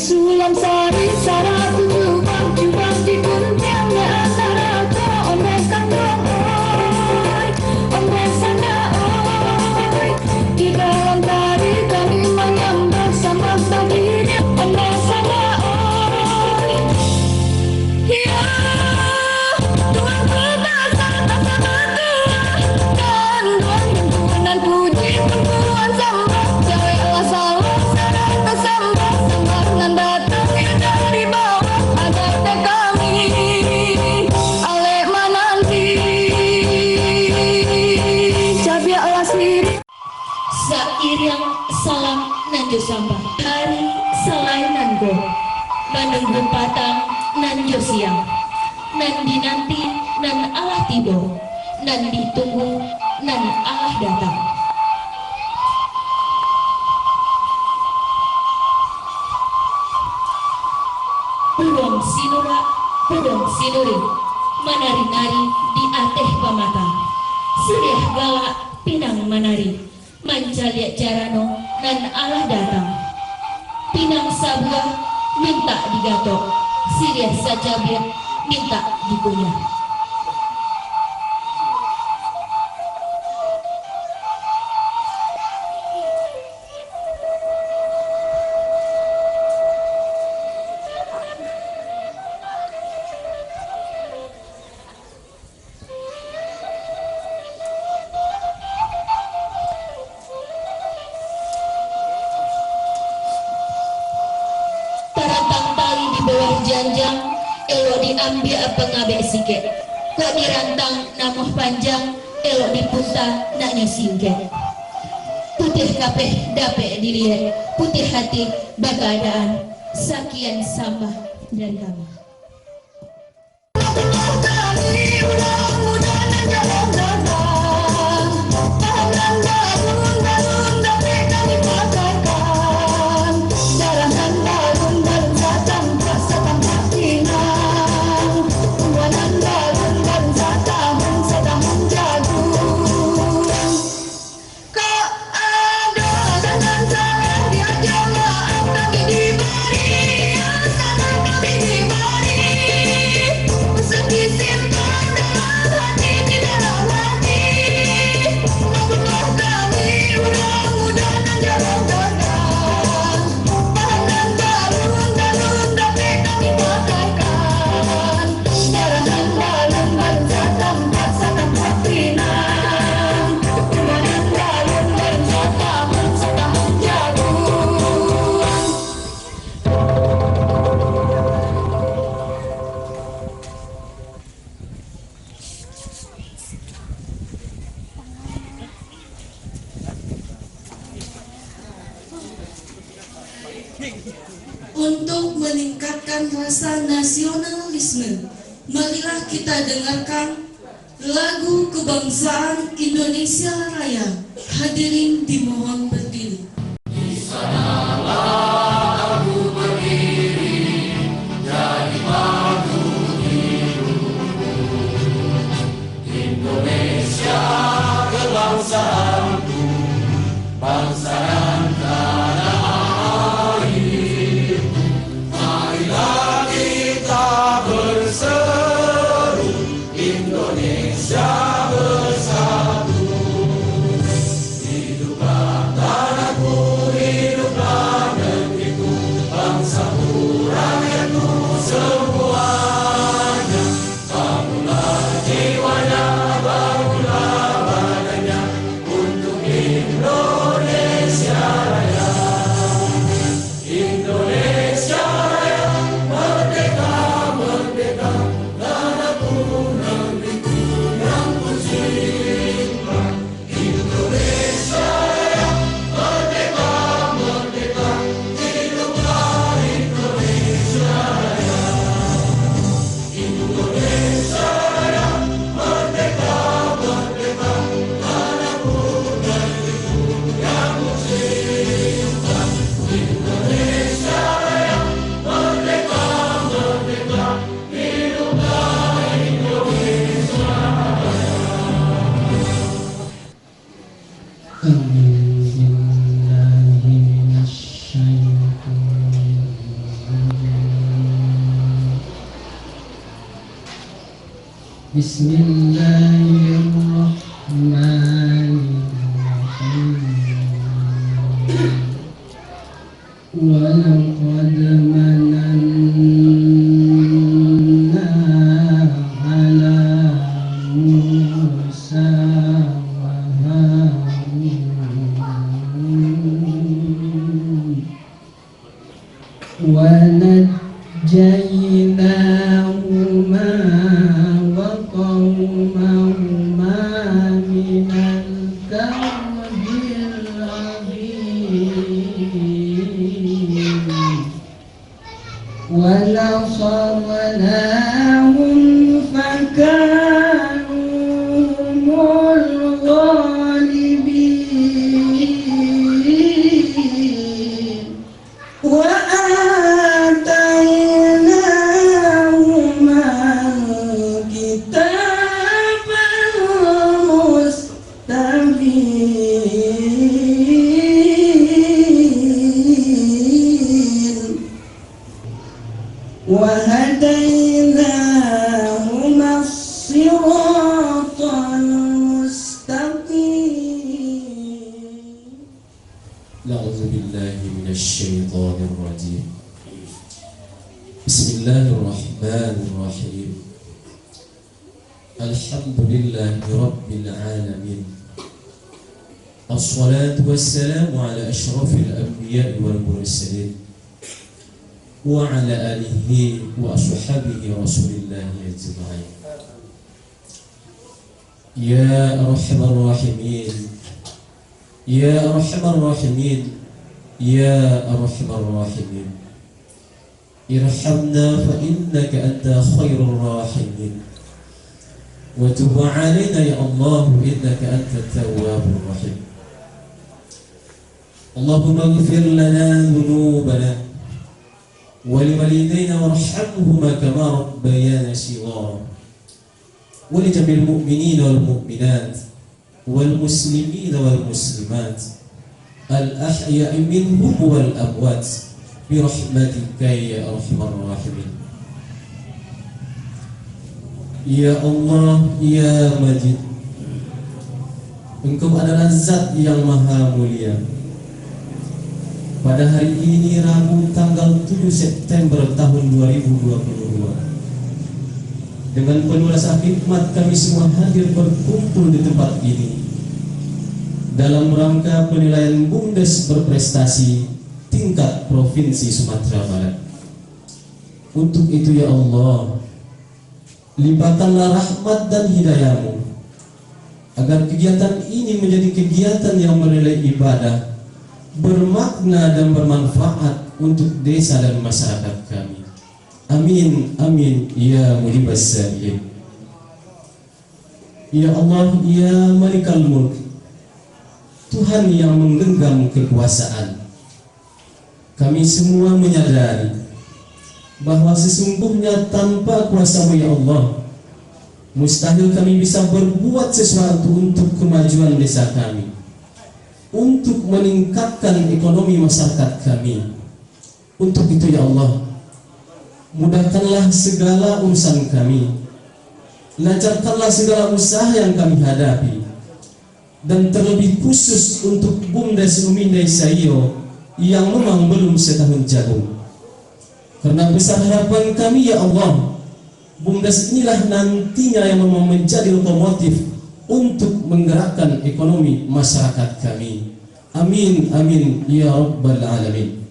Sulam sari sara tujuh bang di kuntiang di antara kau ombes kandung oi ombes sana oi di dalam tari kami menyembah sama dirinya ombes sana oi ya Tuhan berdasar tak sama Tuhan dan Tuhan himpunan puji perempuan sembah cewek Allah salam sana tak sembah sembah nan datang dari bawah agar teh kami alek mananti cabi Allah sendiri sairing salam nanjo sambah hari selain nango menunggu patang nanjo siang nan dinanti nan Allah tiba nan ditunggu nan Allah datang. Purong sinura, purong sinuri, menari-nari di ateh pamata. Siriah galak pinang menari, mancaliak jarano nan Allah datang. Pinang sabuah minta digatok, siriah sajabir minta dikunyah. Janjang elok diambil apa ngabe sikit kok dirantang namuh panjang elok dipunta naknya singket putih kapeh dapet dilihat putih hati bagadaan sakian sambah dari kami. Untuk meningkatkan rasa nasionalisme, marilah kita dengarkan lagu kebangsaan Indonesia Raya. Hadirin dimohon berdiri. Di sanalah aku berdiri, jadi madu hidupku. Indonesia kebangsaanku, bangsa dan tanah air. Marilah kita berseru, Indonesia bersatu. Hiduplah Bismillahirrahmanirrahim. Walaqad mananna ala Musa wa Harun wa najjaynahuma wa qawmahuma minal karbil azim wa nasarnahum fakanu humul ghalibin wa atainahuma kitabal mustabin wa hadainahuma as-siratal mustaqim. أعوذ بالله من الشيطان الرجيم. بسم الله الرحمن الرحيم. الحمد لله رب العالمين. الصلاة والسلام على أشرف الأنبياء والمرسلين وعلى آله وأصحابه رسول الله أجمعين. يا أرحم الراحمين يا أرحم الراحمين يا أرحم الراحمين ارحمنا فإنك أنت خير الراحمين وتب علينا يا الله إنك أنت التواب الرحيم. اللهم اغفر لنا ذنوبنا ولوالدينا وارحمهما كما ربيانا صغارا ولجميع المؤمنين والمؤمنات والمسلمين والمسلمات الأحياء منهم والأموات برحمتك يا أرحم الراحمين. Ya Allah, Ya Majid, Engkau adalah Zat yang Maha Mulia. Pada hari ini Rabu tanggal 7 September tahun 2022, dengan penuh rasa hikmat kami semua hadir berkumpul di tempat ini dalam rangka penilaian BUMDes berprestasi tingkat Provinsi Sumatera Barat. Untuk itu ya Allah, limpahkanlah rahmat dan hidayah-Mu agar kegiatan ini menjadi kegiatan yang menilai ibadah, bermakna dan bermanfaat untuk desa dan masyarakat kami. Amin, amin, ya mujibas sa'ilin. Ya Allah, ya Malikal Mulk, Tuhan yang menggenggam kekuasaan, kami semua menyadari bahwa sesungguhnya tanpa kuasa-Mu ya Allah, mustahil kami bisa berbuat sesuatu untuk kemajuan desa kami, untuk meningkatkan ekonomi masyarakat kami. Untuk itu ya Allah, mudahkanlah segala urusan kami, lancarkanlah segala usaha yang kami hadapi, dan terlebih khusus untuk BUMDes Umindai Sayo yang memang belum setahun jagung. Karena besar harapan kami ya Allah, BUMDes inilah nantinya yang memang menjadi lokomotif untuk menggerakkan ekonomi masyarakat kami. Amin, amin, ya Rabbal Alamin.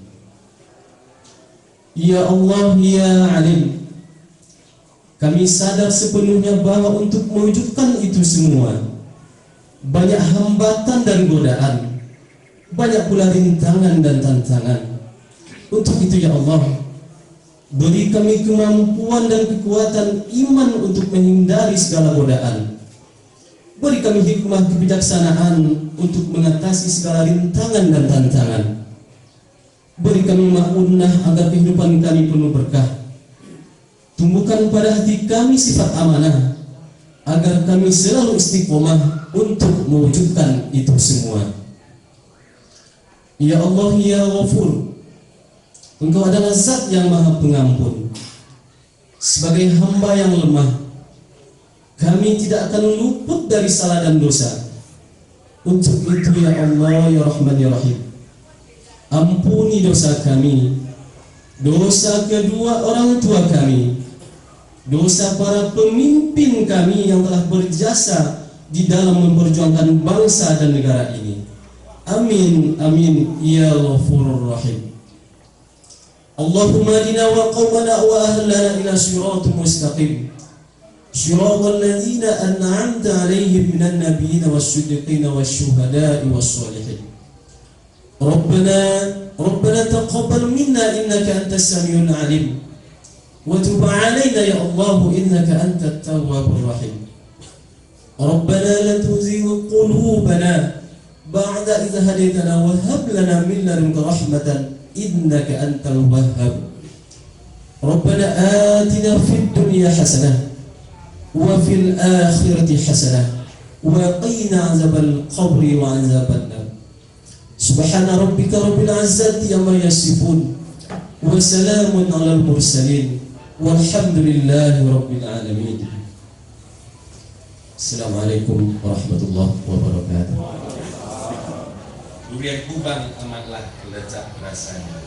Ya Allah, ya Alim, kami sadar sepenuhnya bahwa untuk mewujudkan itu semua banyak hambatan dan godaan, banyak pula rintangan dan tantangan. Untuk itu ya Allah, beri kami kemampuan dan kekuatan iman untuk menghindari segala godaan. Beri kami hikmah kebijaksanaan untuk mengatasi segala rintangan dan tantangan. Beri kami ma'unah agar kehidupan kami penuh berkah. Tumbuhkan pada hati kami sifat amanah agar kami selalu istiqomah untuk mewujudkan itu semua. Ya Allah, ya Ghafur, Engkau adalah Zat yang Maha Pengampun. Sebagai hamba yang lemah, Kami tidak akan luput dari salah dan dosa. Untuk itu ya Allah ya Rahman ya Rahim, ampuni dosa kami, dosa kedua orang tua kami, dosa para pemimpin kami yang telah berjasa di dalam memperjuangkan bangsa dan negara ini. Amin amin ya Ghafurur Rahim. Allahumma adina wa qawmana wa ahlana ila siratul mustaqim, siratal ladzina an'amta 'alaihim minan nabiyyin wasyiddiqin wasyuhada'i wassalihin. Rabbana taqabbal minna innaka antas samiul 'alim wa tub 'alaina ya Allah innaka antat tawwabur rahim. Rabbana la tuzigh qulubana ba'da idh hadaytana wa hab lana min ladunka rahmatan innaka antal wahhab. Rabbana atina fid dunya hasanah wa fil akhirati hasanah wa qina azabal qabri wa azaban nar. Subhana rabbika rabbil izzati amma yasifun wa salamun alal mursalin walhamdulillahi rabbil alamin. Assalamualaikum warahmatullahi wabarakatuh. Durian Kubang amatlah lezat rasanya.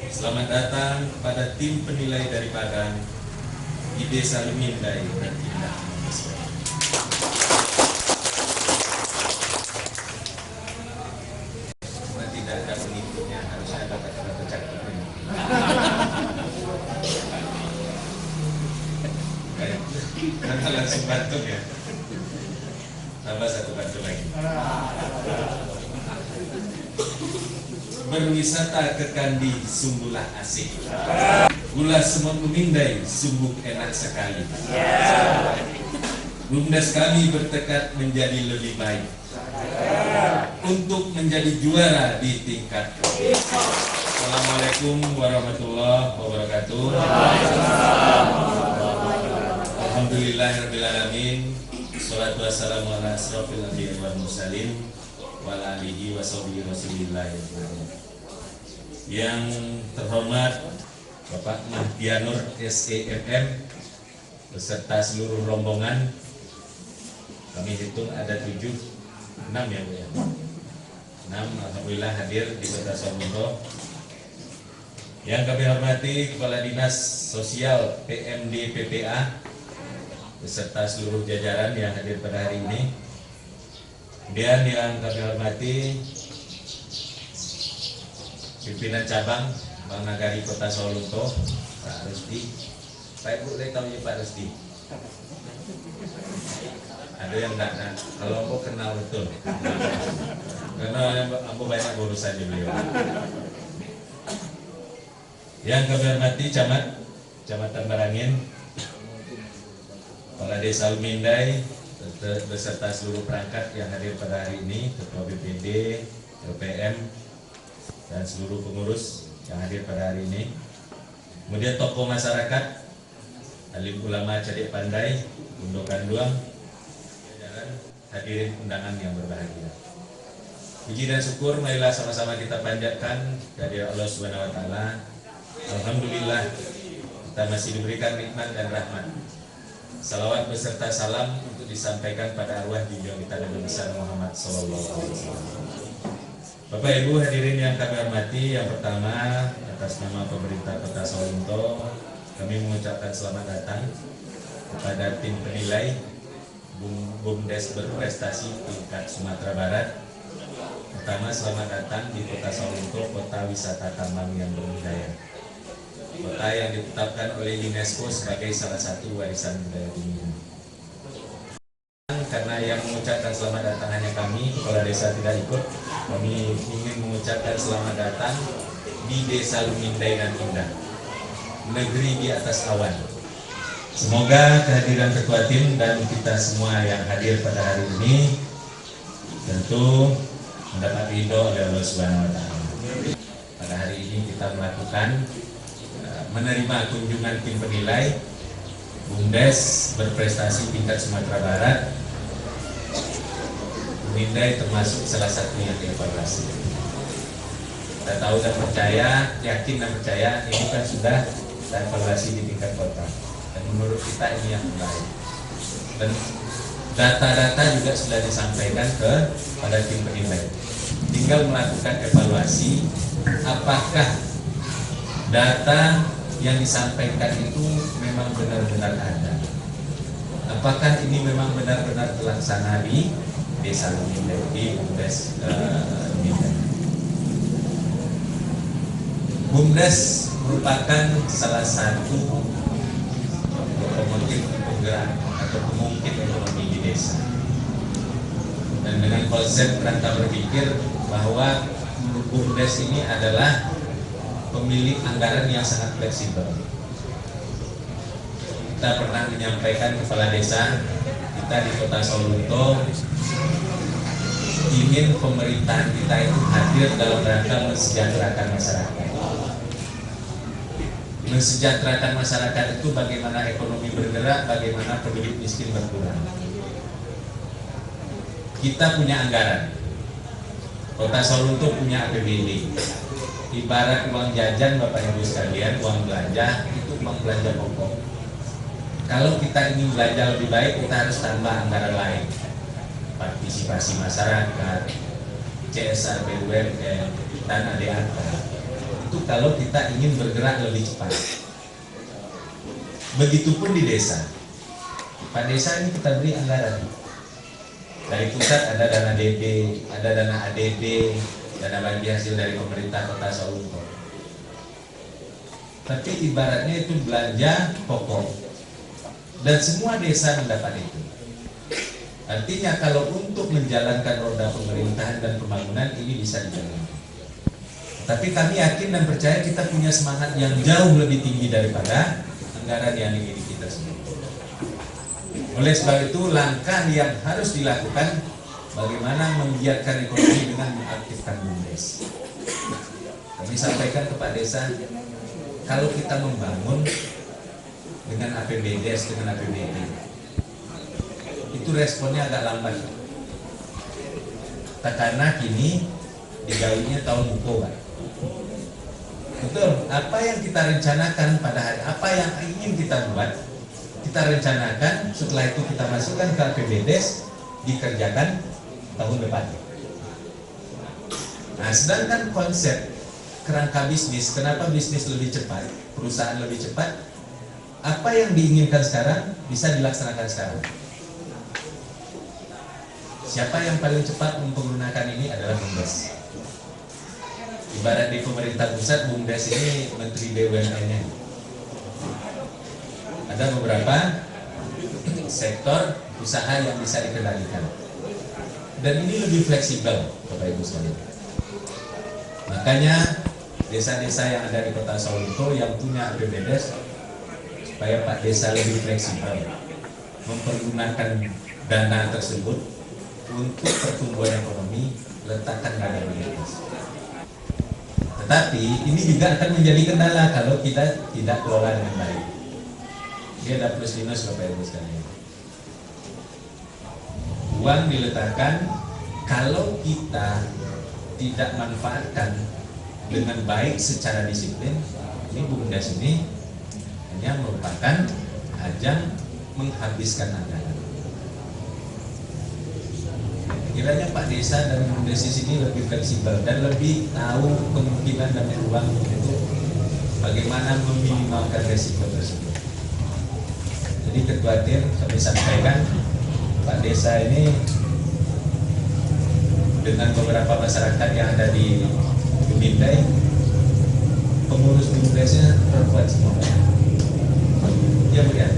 Selamat datang kepada tim penilai dari Padang di Desa Lumindai dan Indah Mabes. Cuma tidak ada pengikutnya, harusnya ada kata-kata cakap ini. Karena langsung batuk ya. Tambah satu batuk lagi. Berwisata ke Kandi sungguhlah asik. Gula semut Lumindai sungguh enak sekali. Bumdes kami bertekad menjadi lebih baik untuk menjadi juara di tingkat. Assalamualaikum warahmatullahi wabarakatuh. Alhamdulillahirrahmanirrahim. Salatu wassalamu ala asrofil anbiya'i wal mursalin wa ala alihi wa sahbihi rasulillah. Yang terhormat Bapak Mahdianur SEMM beserta seluruh rombongan, kami hitung ada 6 ya Bu ya. 6 alhamdulillah hadir di Kota Solo. Yang kami hormati Kepala Dinas Sosial PMD PPA beserta seluruh jajaran yang hadir pada hari ini. Kemudian yang kami hormati pimpinan cabang Bank Nagari Kota Solo, Pak Rusdi. Pak Ibu, saya tahu ya Pak Rusdi. Ada yang enggak, kalau aku kenal betul. Karena aku banyak urusan di beliau. Yang kami hormati Kecamatan Barangin, Kepala Desa Lumindai beserta seluruh perangkat yang hadir pada hari ini, Ketua BPD, LPM, dan seluruh pengurus yang hadir pada hari ini. Kemudian tokoh masyarakat, alim ulama Cadik Pandai, Gundukan Duang, hadirin undangan yang berbahagia. Puji dan syukur marilah sama-sama kita panjatkan kehadirat Allah Subhanahu wa taala. Alhamdulillah kita masih diberikan nikmat dan rahmat. Salawat beserta salam untuk disampaikan pada arwah junjungan kita Nabi besar Muhammad sallallahu alaihi wasallam. Bapak Ibu hadirin yang kami hormati, yang pertama atas nama pemerintah Kota Solo kami mengucapkan selamat datang kepada tim penilai Bumdes berprestasi tingkat Sumatera Barat. Pertama, selamat datang di Kota Solo, kota wisata tambang yang berbudaya, kota yang ditetapkan oleh UNESCO sebagai salah satu warisan budaya dunia. Karena yang mengucapkan selamat datang hanya kami, kepala desa tidak ikut, kami ingin mengucapkan selamat datang di Desa Lumindai dan Indah, negeri di atas awan. Semoga kehadiran ketua tim dan kita semua yang hadir pada hari ini tentu mendapat ridho oleh Allah Subhanahu wa taala. Pada hari ini kita melakukan menerima kunjungan tim penilai Bumdes berprestasi tingkat Sumatera Barat. Lumindai termasuk salah satu yang dievaluasi. Kita tahu dan percaya, yakin dan percaya ini kan sudah evaluasi di tingkat kota. Dan menurut kita ini yang terbaik. dan data-data juga sudah disampaikan pada tim penilai. Tinggal melakukan evaluasi apakah data yang disampaikan itu memang benar-benar ada. Apakah ini memang benar-benar terlaksana di Desa Lumindai, di BUMDes Lumindai. BUMDes merupakan salah satu lokomotif penggerak atau pengungkit ekonomi di desa. Dan dengan konsep kerangka berpikir bahwa BUMDes ini adalah pemilik anggaran yang sangat fleksibel. Kita pernah menyampaikan kepala desa kita di Kota Sawalunto ingin pemerintahan kita itu hadir dalam rangka mensejahterakan masyarakat. Mensejahterakan masyarakat itu bagaimana ekonomi bergerak, bagaimana penduduk miskin berkurang. Kita punya anggaran. Kota Sawalunto punya APBD. Ibarat uang jajan Bapak Ibu sekalian, uang belanja itu uang belanja pokok. Kalau kita ingin belanja lebih baik, kita harus tambah anggaran lain. Partisipasi masyarakat, CSR BUMN, dan ADAK. Itu kalau kita ingin bergerak lebih cepat. Begitupun di desa. Pak desa ini kita beri anggaran. Dari pusat ada dana DB, ada dana ADB, dana bagi hasil dari pemerintah Kota Sawalunto. Tapi ibaratnya itu belanja pokok. Dan semua desa mendapat itu. Artinya kalau untuk menjalankan roda pemerintahan dan pembangunan ini bisa dijalankan. Tapi kami yakin dan percaya kita punya semangat yang jauh lebih tinggi daripada anggaran yang dimiliki kita sendiri. Oleh sebab itu langkah yang harus dilakukan bagaimana menggiatkan ekonomi dengan mengaktifkan BUMDes. Kami sampaikan ke Pak Desa, kalau kita membangun dengan APBDes, dengan APBD, itu responnya agak lambat. Karena kini digawinya tahun buko, Pak. Betul, apa yang kita rencanakan pada hari, apa yang ingin kita buat, kita rencanakan, setelah itu kita masukkan ke APBDes, dikerjakan tahun depan. Nah, sedangkan konsep kerangka bisnis, kenapa bisnis lebih cepat, perusahaan lebih cepat, apa yang diinginkan sekarang bisa dilaksanakan sekarang. Siapa yang paling cepat menggunakan ini adalah BUMDes. Ibarat di pemerintah pusat, BUMDes ini Menteri BUMN-nya. Ada beberapa sektor usaha yang bisa dikendalikan. Dan ini lebih fleksibel, Bapak Ibu sekalian. Makanya desa-desa yang ada di Kota Sawalunto yang punya APBDes, supaya Pak Desa lebih fleksibel mempergunakan dana tersebut untuk pertumbuhan ekonomi, letakkan dana di atas. Tetapi ini juga akan menjadi kendala kalau kita tidak kelola dengan baik. Dia ada plus minus Bapak Ibu sekalian. Uang diletakkan, kalau kita tidak manfaatkan dengan baik secara disiplin, ini BUMDes ini hanya merupakan ajang menghabiskan anggaran. Kiranya Pak Desa dan BUMDes ini lebih fleksibel dan lebih tahu kemungkinan dan peluang itu bagaimana meminimalkan resiko tersebut. Jadi Ketua Tim kami sampaikan, Pak Desa ini dengan beberapa masyarakat yang ada di Lumindai, pengurus BUMDesnya perempuan semua. Ya Bu ya.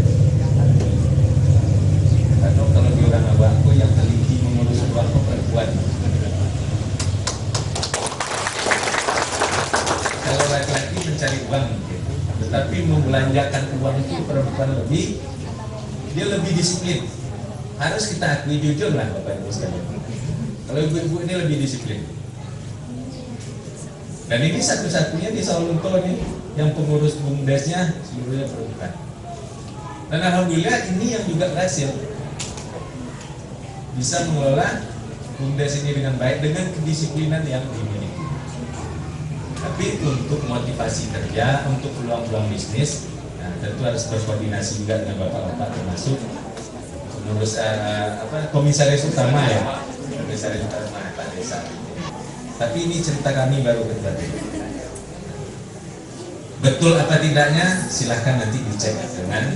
Karena kalau di orang awakku yang teliti mengurus uang perempuan. Kalau laki-laki mencari uang mungkin, tetapi membelanjakan uang itu perempuan dia lebih disiplin. Harus kita akui jujur lah Bapak Ibu sekalian. Kalau ibu-ibu ini lebih disiplin. Dan ini satu-satunya di Sawalunto ini yang pengurus BUMDesnya seluruhnya perempuan. Dan alhamdulillah ini yang juga berhasil bisa mengelola BUMDes ini dengan baik dengan kedisiplinan yang dimiliki. Tapi untuk motivasi kerja, untuk peluang-peluang bisnis, nah, tentu harus berkoordinasi juga dengan bapak-bapak termasuk pengurus komisaris utama ya, komisaris utama Pak Desa. Tapi ini cerita kami baru kedua. Betul apa tidaknya silahkan nanti dicek dengan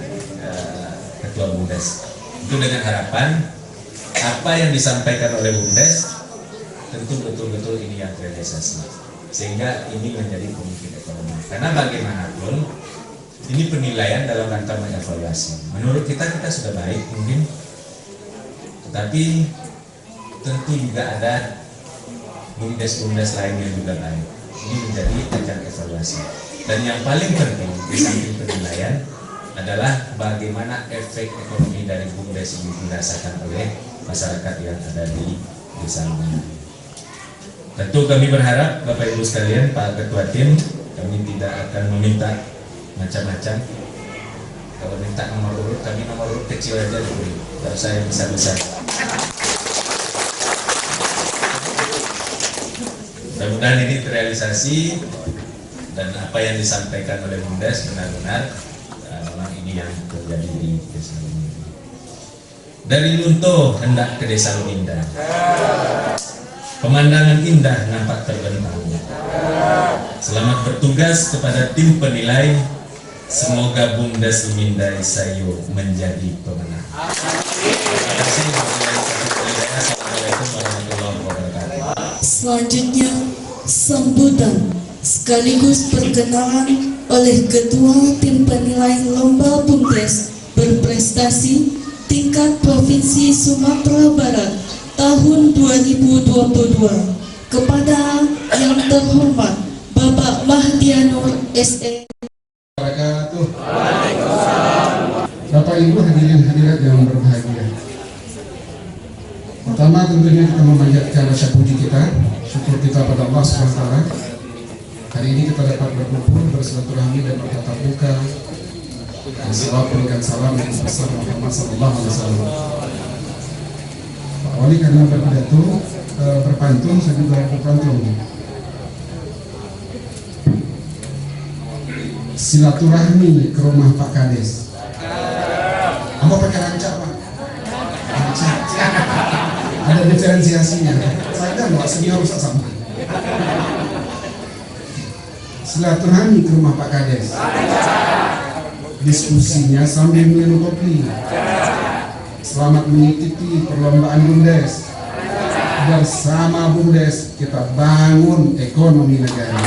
Ketua BUMDes. Itu dengan harapan apa yang disampaikan oleh BUMDes tentu betul-betul ini yang terrealisasi, sehingga ini menjadi pemimpin ekonomi. Karena bagaimanapun ini penilaian dalam rangka mengevaluasi. Menurut kita sudah baik mungkin, tetapi tentu juga ada BUMDes lain yang juga baik. Ini menjadi ajang evaluasi. Dan yang paling penting di samping penilaian adalah bagaimana efek ekonomi dari BUMDes ini dirasakan oleh masyarakat yang ada di desa ini. Tentu kami berharap Bapak Ibu sekalian, Pak Ketua Tim, kami tidak akan meminta macam-macam. Kalau minta nomor urut, kami nomor urut kecil aja diberi. Kalau saya besar-besar. Mudah-mudahan ini terrealisasi dan apa yang disampaikan oleh BUMDes benar-benar memang ini yang terjadi di desa Luminda. Dari Lunto hendak ke desa Luminda, pemandangan indah nampak terbentang. Selamat bertugas kepada tim penilai. Semoga BUMDes Luminda Sayo menjadi pemenang. Terima kasih. Assalamualaikum warahmatullahi wabarakatuh. Selanjutnya sambutan sekaligus perkenalan oleh Ketua Tim Penilai Lomba BUMDes Berprestasi Tingkat Provinsi Sumatera Barat tahun 2022 kepada yang terhormat Bapak Mahdianur SE. Bapak Ibu hadirin hadirat yang berbahagia. Pertama tentunya kita memanjatkan rasa puji kita, syukur kita pada Allah SWT. Hari ini kita dapat berkumpul, bersilaturahmi dan bertatap muka. Selalu berikan salam dan pesan Muhammad SAW. Pak Wali karena berpidato berpantun, saya juga berpantun. Silaturahmi ke rumah Pak Kades. Apa pakai rancak Pak? Rancak. Ada diferensiasinya. Saya nggak senior rusak sama. Silaturahmi ke rumah Pak Kades. Diskusinya sambil minum kopi. Selamat mengikuti perlombaan BUMDes. Bersama BUMDes kita bangun ekonomi negara.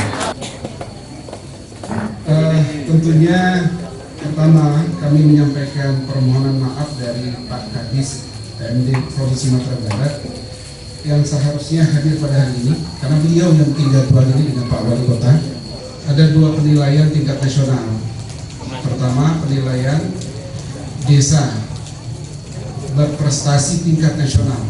Tentunya pertama kami menyampaikan permohonan maaf dari Pak Kadis PMD Provinsi Sumatera Barat yang seharusnya hadir pada hari ini karena beliau yang bikin jadwal ini dengan Pak Wali Kota. Ada dua penilaian tingkat nasional. Pertama penilaian desa berprestasi tingkat nasional,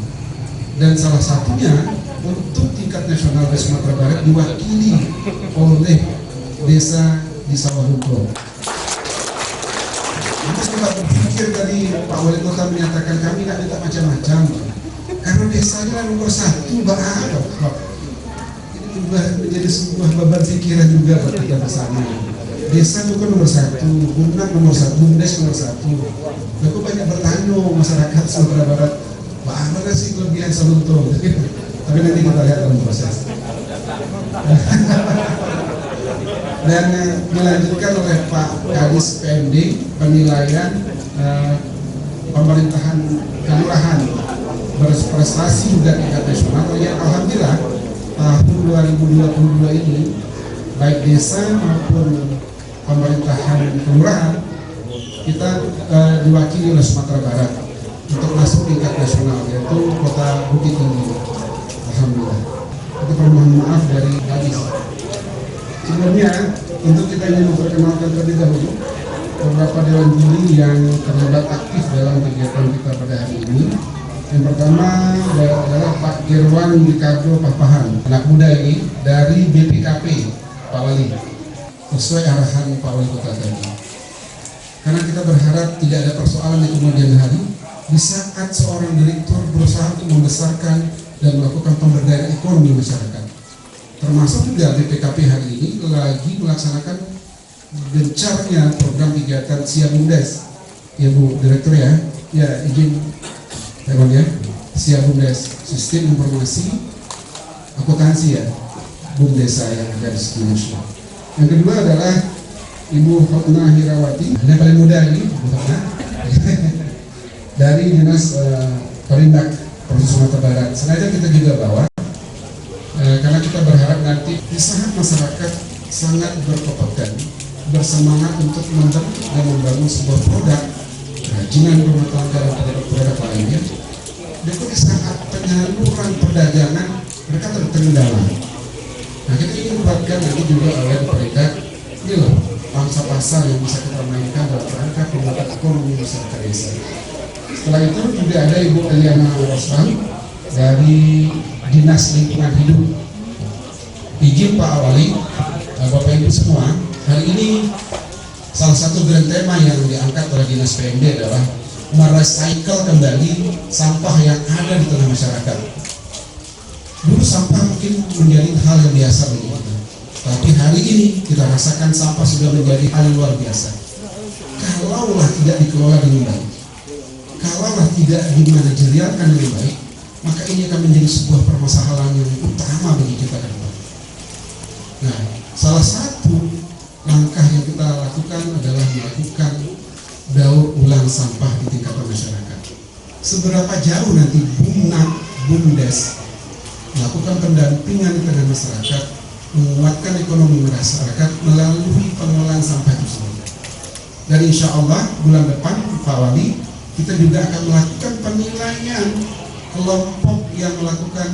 dan salah satunya untuk tingkat nasional di Sumatera Barat diwakili oleh desa di Sawah Lunto. Aku sempat berpikir tadi Pak Wali Kota menyatakan kami tidak minta macam-macam karena desanya nomor satu berapa. Ini juga menjadi sebuah beban pikiran juga buat kita bersama. Desa itu kan nomor satu, BUMNAK nomor satu, BUMDes nomor satu. Aku banyak bertanya masyarakat Sumatera Barat, mana sih kelebihan Salunto? Tapi nanti kita lihat dalam proses. Dan dilanjutkan oleh Pak Kadis PMD penilaian pemerintahan kelurahan berprestasi juga tingkat nasional yang alhamdulillah tahun 2022 ini baik desa maupun pemerintahan kelurahan kita diwakili oleh Sumatera Barat untuk masuk tingkat nasional, yaitu Kota Bukit Tinggi. Alhamdulillah. Itu permohonan maaf dari Kadis. Sebelumnya, tentu kita ingin memperkenalkan terlebih dahulu beberapa dewan juri yang terlibat aktif dalam kegiatan kita pada hari ini. Yang pertama adalah Pak Gerwan Ricardo Papahan, anak muda ini dari BPKP Pak Wali, sesuai arahan Pak Wali Kota tadi. Karena kita berharap tidak ada persoalan di kemudian hari di saat seorang direktur berusaha untuk membesarkan dan melakukan pemberdayaan ekonomi masyarakat. Termasuk juga BPKP hari ini lagi melaksanakan gencarnya program kegiatan Siap BUMDes, ya Bu Direktur ya. Ya, izin teman ya, siap BUMDes, Sistem Informasi Akuntansi ya, BUMDesa yang ada di Indonesia. Yang kedua adalah Ibu Hotna Hirawati, yang paling muda ini, Bu Hotna, dari Dinas Perindak Provinsi Sumatera Barat. Sengaja kita juga bawa, karena kita berharap nanti di saat masyarakat sangat berkompeten, bersemangat untuk membentuk dan membangun sebuah produk kerajinan rumah tangga dan produk lainnya, dan di saat penyaluran perdagangan mereka terkendala. Nah, kita ingin buatkan nanti juga oleh peringkat ini loh, pangsa pasar yang bisa kita mainkan dalam rangka penguatan ekonomi masyarakat desa. Setelah itu juga ada Ibu Eliana Rosman dari Dinas Lingkungan Hidup. Izin Pak Awali, Bapak Ibu semua, hari ini salah satu grand tema yang diangkat oleh Dinas PMD adalah merecycle kembali sampah yang ada di tengah masyarakat. Dulu sampah mungkin menjadi hal yang biasa bagi kita, tapi hari ini kita rasakan sampah sudah menjadi hal yang luar biasa. Kalaulah tidak dikelola dengan baik, kalaulah tidak dimanajerialkan dengan baik, maka ini akan menjadi sebuah permasalahan yang utama bagi kita ke depan. Nah, salah satu langkah yang kita lakukan adalah melakukan daur ulang sampah di tingkat masyarakat. Seberapa jauh nanti BUMDes melakukan pendampingan di tengah masyarakat, menguatkan ekonomi masyarakat melalui pengelolaan sampah itu sendiri. Dan insya Allah bulan depan Pak Wali, kita juga akan melakukan penilaian kelompok yang melakukan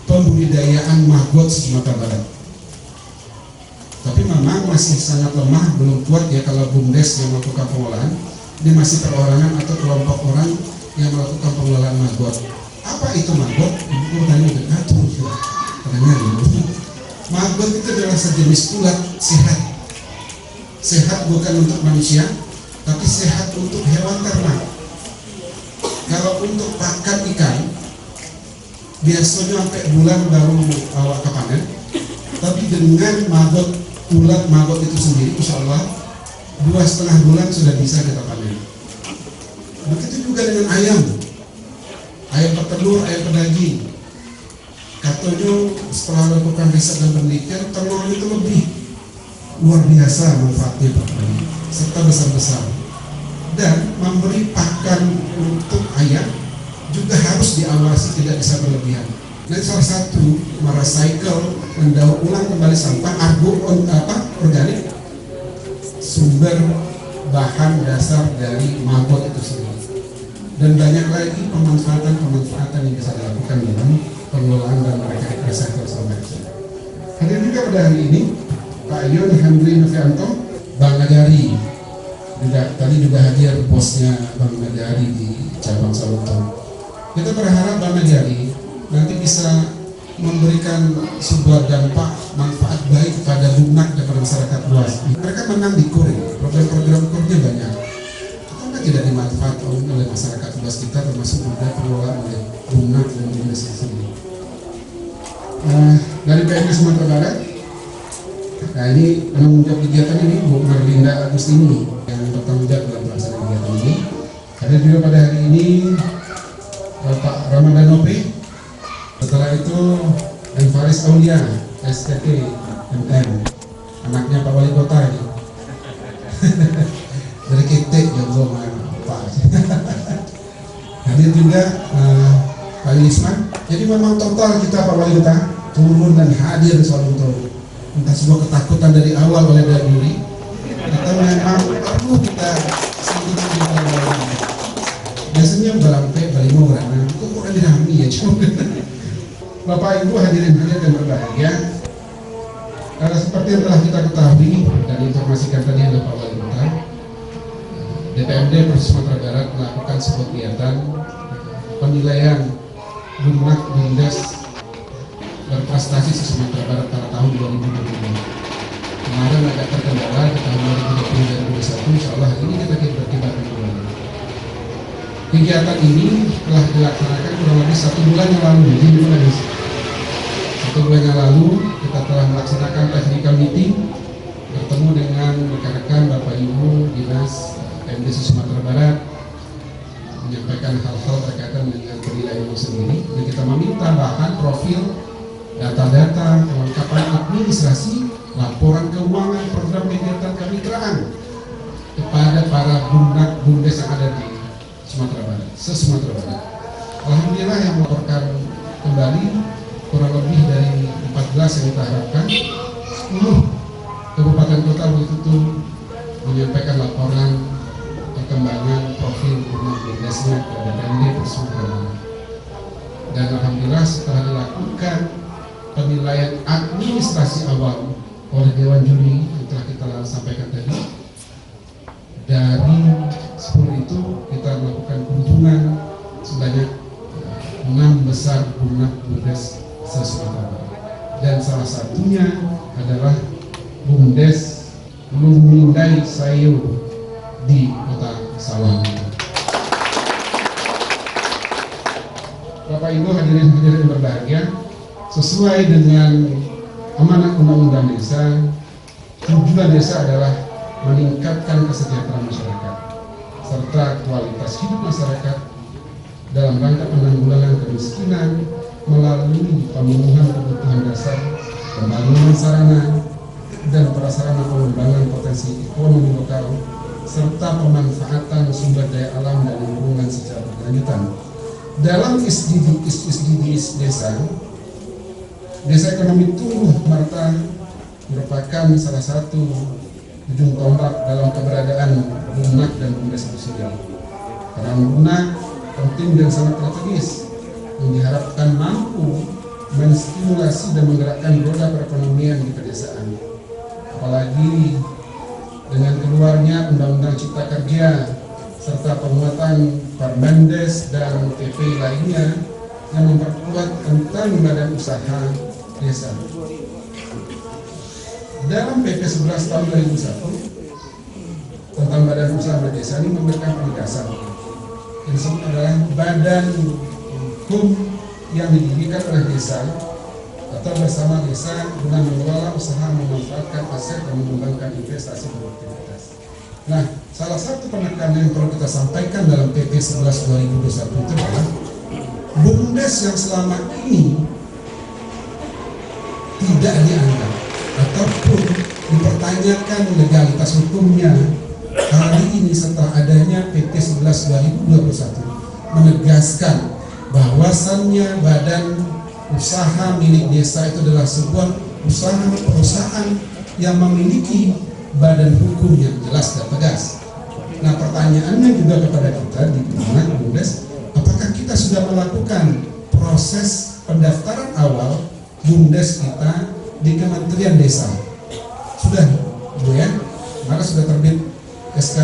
pembudidayaan maggot Sumatera Barat. Tapi memang masih sangat lemah, belum kuat ya kalau BUMDes yang melakukan pengolahan. Ini masih perorangan atau kelompok orang yang melakukan pengelolaan maggot. Apa itu maggot? Ibu tanya betul ya. Karena maggot itu adalah sejenis ulat sehat. Sehat bukan untuk manusia, tapi sehat untuk hewan ternak. Kalau untuk pakan ikan, biasanya sampai bulan baru awak ke panen. Tapi dengan ulat maggot itu sendiri, insya Allah 2,5 bulan sudah bisa kita panen. Begitu juga dengan ayam petelur, ayam pedaging. Katanya setelah melakukan riset dan penelitian, telur itu lebih luar biasa manfaatnya Pak, serta besar-besar. Dan memberi pakan untuk ayam juga harus diawasi, tidak bisa berlebihan. Dan salah satu merecycle, mendaur ulang kembali sampah organik, sumber bahan dasar dari maggot itu sendiri. Dan banyak lagi pemanfaatan yang bisa dilakukan dalam pengelolaan dan recycle sampah itu. Hadir juga pada hari ini Pak Yon Handri Novianto, Bang Nagari. Tadi juga hadir bosnya Bang Nagari di cabang Sawunto. Kita berharap Bang Nagari nanti bisa memberikan sebuah dampak manfaat baik kepada lunak dan masyarakat luas. Mereka menang di KUR, program-program KUR-nya banyak, karena tidak dimanfaatkan oleh masyarakat luas kita, termasuk juga pengelolaan oleh lunak dan Indonesia sendiri. Dari PMD Sumatera Barat, nah ini penanggung jawab kegiatan ini Bu Merlinda Agustini yang bertanggung jawab dalam pelaksanaan kegiatan ini. Ada juga pada hari ini Pak Ramadan Nopi. Setelah itu Faris Aulia, STT MM, anaknya Pak Wali Kota ini. Dari Ketek ya belum Pak. Hadir juga Pak Lisman. Jadi memang total kita Pak Wali Kota turun dan hadir selalu untuk entah sebuah ketakutan dari awal oleh dari diri, atau memang perlu kita sendiri. Biasanya balampe, balimo, berana, itu kurang dirahmi ya cuma. Bapak Ibu hadirin dan berbahagia, seperti yang telah kita ketahui dan informasikan tadi oleh Pak Wali Kota, DPMD Provinsi Sumatera Barat melakukan sebuah kegiatan penilaian BUMDes berprestasi di Sumatera Barat pada tahun 2022. Kemarin agak terkendala di tahun 2020 dan 2021, insya Allah ini kita berkibarkan kembali. Kegiatan ini telah dilaksanakan kurang lebih 1 bulan yang lalu. Jadi 1 bulan yang lalu kita telah melaksanakan technical meeting, bertemu dengan rekan-rekan Bapak Ibu Dinas PMD Sumatera Barat, menyampaikan administrasi, laporan keuangan, program kegiatan kemitraan kepada para BUMDes yang ada di Sumatera Barat, se-Sumatera Barat. Alhamdulillah yang melaporkan kembali kurang lebih dari 14 yang kita harapkan. 10 kabupaten kota begitu menyampaikan laporan perkembangan profil BUMDesnya ke DPRD Sumatera Barat. Dan alhamdulillah setelah dilakukan penilaian administrasi awal oleh Dewan Juri yang telah kita sampaikan tadi, dari 10 itu kita melakukan kunjungan sebanyak 6 besar BUMDes se-Sumatera Barat, dan salah satunya adalah BUMDes Lumindai Sayu di Kota Sawang. Bapak Ibu hadirin berbahagia, sesuai dengan amanat Undang-Undang Desa, tujuan desa adalah meningkatkan kesejahteraan masyarakat serta kualitas hidup masyarakat dalam rangka penanggulangan kemiskinan melalui pemenuhan kebutuhan dasar, pembangunan sarana dan prasarana pengembangan potensi ekonomi lokal, serta pemanfaatan sumber daya alam dan lingkungan secara berkelanjutan. Dalam SDGs desa ekonomi tumbuh merta merupakan salah satu ujung tombak dalam keberadaan BUMNAK dan BUMDes itu sendiri. Karena BUMNAK penting dan sangat strategis yang diharapkan mampu menstimulasi dan menggerakkan roda perekonomian di pedesaan. Apalagi dengan keluarnya Undang-Undang Cipta Kerja serta penguatan Permendes dan PP lainnya yang memperkuat tentang badan usaha desa. Dalam PP 11 tahun 2001 tentang badan usaha desa ini memberikan penegasan yang disebut adalah badan hukum yang didirikan oleh desa atau bersama desa guna mengelola usaha, memanfaatkan aset dan mengembangkan investasi dan aktivitas. Nah, salah satu penekanan yang perlu kita sampaikan dalam PP 11 2021 itu adalah BUMDes yang selama ini tidak dianggap ataupun dipertanyakan legalitas hukumnya, hari ini setelah adanya PP 11 2021 menegaskan bahwasannya badan usaha milik desa itu adalah sebuah perusahaan yang memiliki badan hukum yang jelas dan tegas. Nah, pertanyaannya juga kepada kita di BUMDes, apakah kita sudah melakukan proses pendaftaran awal BUMDes kita di Kementerian Desa? Sudah, Bu ya? Maka sudah terbit SK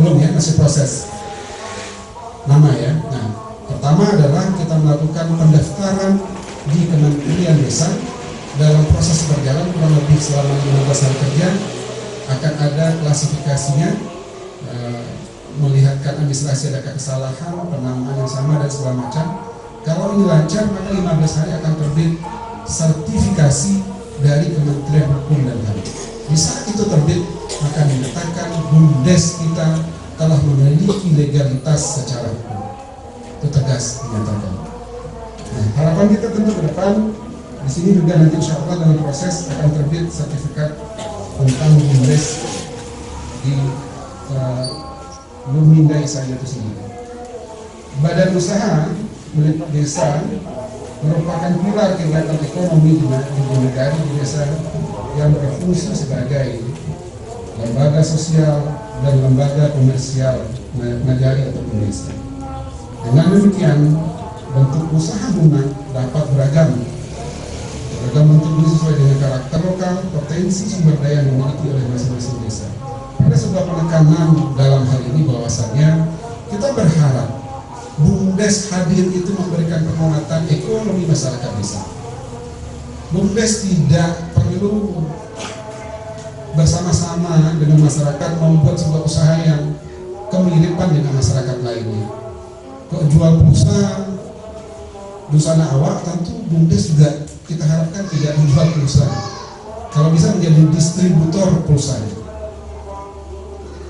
belum ya? Masih proses nama ya. Nah, pertama adalah kita melakukan pendaftaran di Kementerian Desa. Dalam proses berjalan kurang lebih selama 15 hari kerja akan ada klasifikasinya, melihatkan administrasi adakah kesalahan, penamaan yang sama dan segala macam. Kalau ini lancar maka 15 hari akan terbit sertifikasi dari Kementerian Hukum dan HAM. Di saat itu terbit maka dinyatakan BUMDes kita telah memiliki legalitas secara hukum. Itu tegas dinyatakan. Nah, harapan kita tentu ke depan di sini juga nanti insya Allah dalam proses akan terbit sertifikat tentang BUMDes di Lumindai Sayu itu sendiri. Badan usaha milik desa merupakan pilar kegiatan ekonomi di negara di desa yang berfungsi sebagai lembaga sosial dan lembaga komersial negara atau desa. Dengan demikian, bentuk usaha BUMNAK dapat beragam bentuk ini sesuai dengan karakter lokal, potensi sumber daya yang dimiliki oleh masing-masing desa. Ada sebuah penekanan dalam hal ini bahwasannya kita berharap BUMDes hadir itu memberikan penguatan ekonomi masyarakat desa. BUMDes tidak perlu bersama-sama dengan masyarakat membuat sebuah usaha yang kemiripan dengan masyarakat lainnya. Kok jual pulsa, busana awak, tentu BUMDes juga kita harapkan tidak menjual pulsa. Kalau bisa menjadi distributor pulsanya.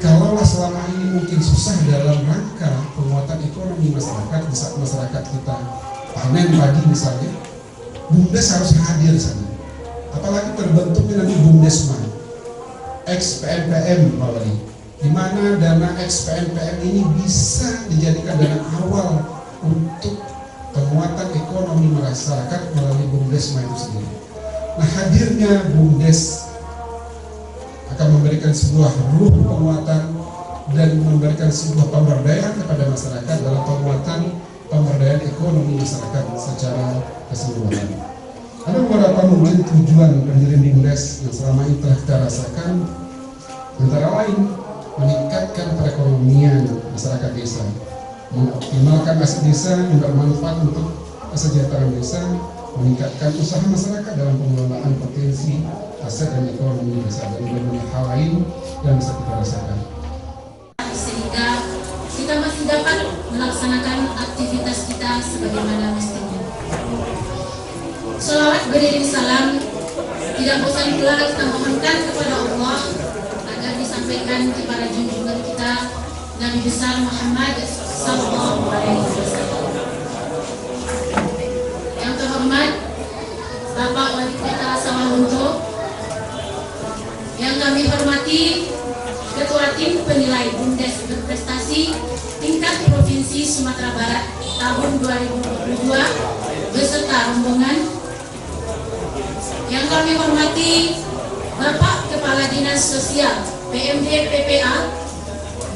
Kalaulah selama ini mungkin susah dalam rangka penguatan ekonomi masyarakat, di saat masyarakat kita panen padi misalnya, BUMDes harus hadir sana. apalagi terbentuknya nanti BUMDESMA ex PNPM Pak Wali, di mana dana ex PNPM ini bisa dijadikan dana awal untuk penguatan ekonomi masyarakat melalui BUMDESMA itu sendiri. Nah, hadirnya BUMDES akan memberikan sebuah ruh penguatan dan memberikan sebuah pemberdayaan kepada masyarakat dalam penguatan pemberdayaan ekonomi masyarakat secara keseluruhan. Ada beberapa mungkin tujuan pendirian BUMDES yang selama ini telah kita rasakan, antara lain meningkatkan perekonomian masyarakat desa, mengoptimalkan aset desa yang bermanfaat untuk kesejahteraan desa, meningkatkan usaha masyarakat dalam pengelolaan potensi aset dan ekonomi desa, dan berbagai hal lain yang bisa kita rasakan. Sehingga kita masih dapat melaksanakan aktivitas kita sebagaimana mestinya. Sholawat beriring salam tidak bosan pula kita mohonkan kepada Allah agar disampaikan kepada junjungan kita Nabi besar Muhammad Sallallahu Alaihi Wasallam. Yang terhormat Bapak Wali Kota Sawalunto, yang kami hormati Ketua Tim Penilai BUMDES Berprestasi tingkat Provinsi Sumatera Barat tahun 2022 beserta rombongan, yang kami hormati Bapak Kepala Dinas Sosial PMD PPA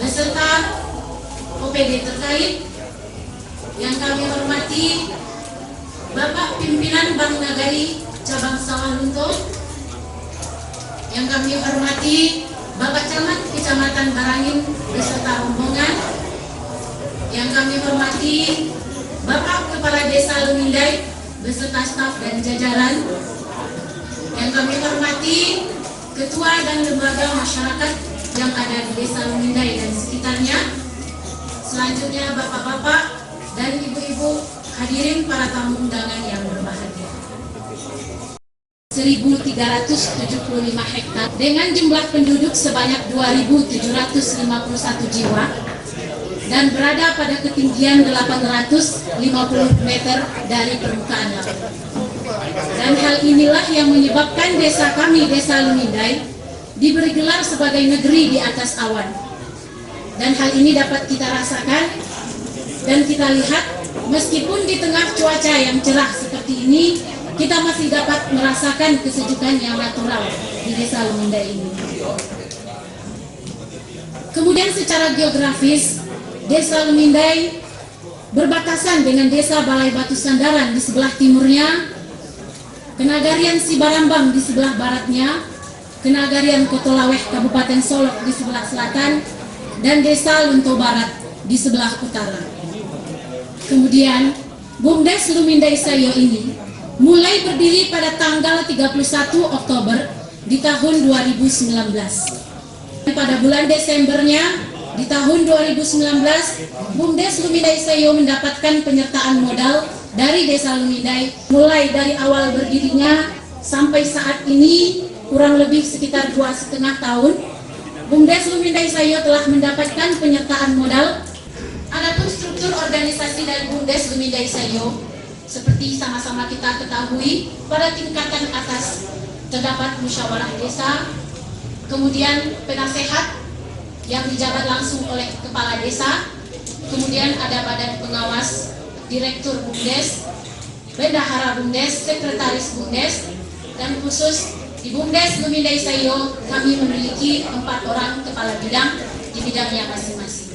beserta OPD terkait, yang kami hormati Bapak Pimpinan Bank Nagari Cabang Sawalunto, yang kami hormati Bapak Camat Kecamatan Barangin beserta rombongan, yang kami hormati Bapak Kepala Desa Lumindai beserta staf dan jajaran, yang kami hormati ketua dan lembaga masyarakat yang ada di Desa Lumindai dan sekitarnya. Selanjutnya bapak-bapak dan ibu-ibu hadirin para tamu undangan yang berbahagia. 1.375 hektar dengan jumlah penduduk sebanyak 2.751 jiwa dan berada pada ketinggian 850 meter dari permukaan laut. Dan hal inilah yang menyebabkan desa kami, Desa Lumindai, diberi gelar sebagai negeri di atas awan. Dan hal ini dapat kita rasakan dan kita lihat, meskipun di tengah cuaca yang cerah seperti ini, kita masih dapat merasakan kesejukan yang natural di Desa Lumindai ini. Kemudian secara geografis, Desa Lumindai berbatasan dengan Desa Balai Batu Sandaran di sebelah timurnya, Kenagarian Sibarambang di sebelah baratnya, Kenagarian Kotolaweh Kabupaten Solok di sebelah selatan, dan Desa Lunto Barat di sebelah utara. Kemudian BUMDES Lumindai Sayo ini mulai berdiri pada tanggal 31 Oktober di tahun 2019. Pada bulan Desembernya di tahun 2019, BUMDES Lumindai Sayo mendapatkan penyertaan modal dari Desa Lumindai. Mulai dari awal berdirinya sampai saat ini kurang lebih sekitar 2,5 tahun, BUMDES Lumindai Sayo telah mendapatkan penyertaan modal. Adapun struktur organisasi dari BUMDES Lumindai Sayo, seperti sama-sama kita ketahui, pada tingkatan atas terdapat musyawarah desa, kemudian penasehat yang dijabat langsung oleh kepala desa, kemudian ada badan pengawas, direktur BUMDES, bendahara BUMDES, sekretaris BUMDES, dan khusus di BUMDES Lumindai Sayo kami memiliki 4 orang kepala bidang di bidangnya masing-masing.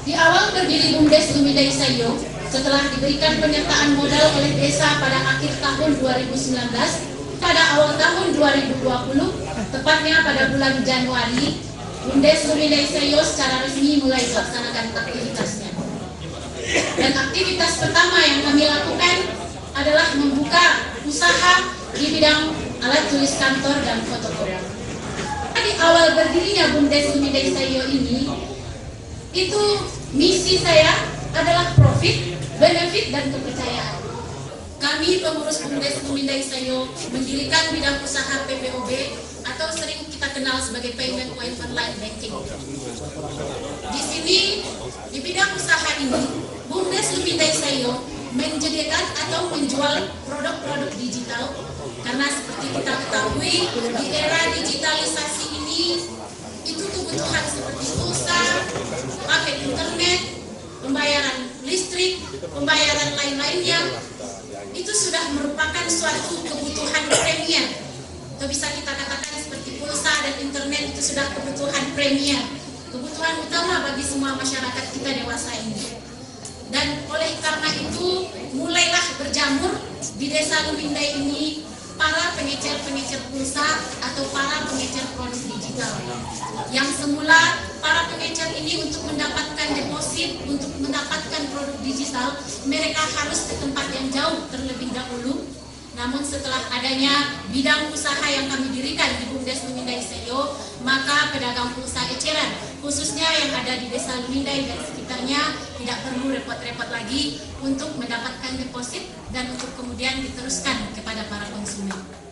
Di awal berdiri BUMDES Lumindai Sayo, setelah diberikan penyertaan modal oleh desa pada akhir tahun 2019, pada awal tahun 2020, tepatnya pada bulan Januari, BUMDES Lumindai Sayo secara resmi mulai melaksanakan aktivitasnya. Dan aktivitas pertama yang kami lakukan adalah membuka usaha di bidang alat tulis kantor dan fotokopi. Di awal berdirinya BUMDES Lumindai Sayo ini, itu misi saya adalah profit, benefit, dan kepercayaan. Kami pengurus BUMDES Lumindai Sayo mendirikan bidang usaha PPOB atau sering kita kenal sebagai Payment Point Online Banking. Di sini, di bidang usaha ini, BUMDES Lumindai Sayo menyediakan atau menjual produk-produk digital Karena seperti kita ketahui, di era digitalisasi ini, itu kebutuhan seperti pulsa, paket internet, pembayaran listrik, pembayaran lain-lainnya, itu sudah merupakan suatu kebutuhan premier. Atau bisa kita katakan seperti pulsa dan internet itu sudah kebutuhan premier, kebutuhan utama bagi semua masyarakat kita dewasa ini. Dan oleh karena itu mulailah berjamur di Desa Lumindai ini para pengecer-pengecer pulsa atau para pengecer produk digital. Yang semula para pengecer ini untuk mendapatkan deposit, untuk mendapatkan produk digital, mereka harus ke tempat yang jauh terlebih dahulu. Namun setelah adanya bidang usaha yang kami dirikan di BUMDes Lumindai Seyo, maka pedagang pulsa eceran, khususnya yang ada di Desa Lumindai dan sekitarnya, tidak perlu repot-repot lagi untuk mendapatkan deposit dan untuk kemudian diteruskan kepada para konsumen.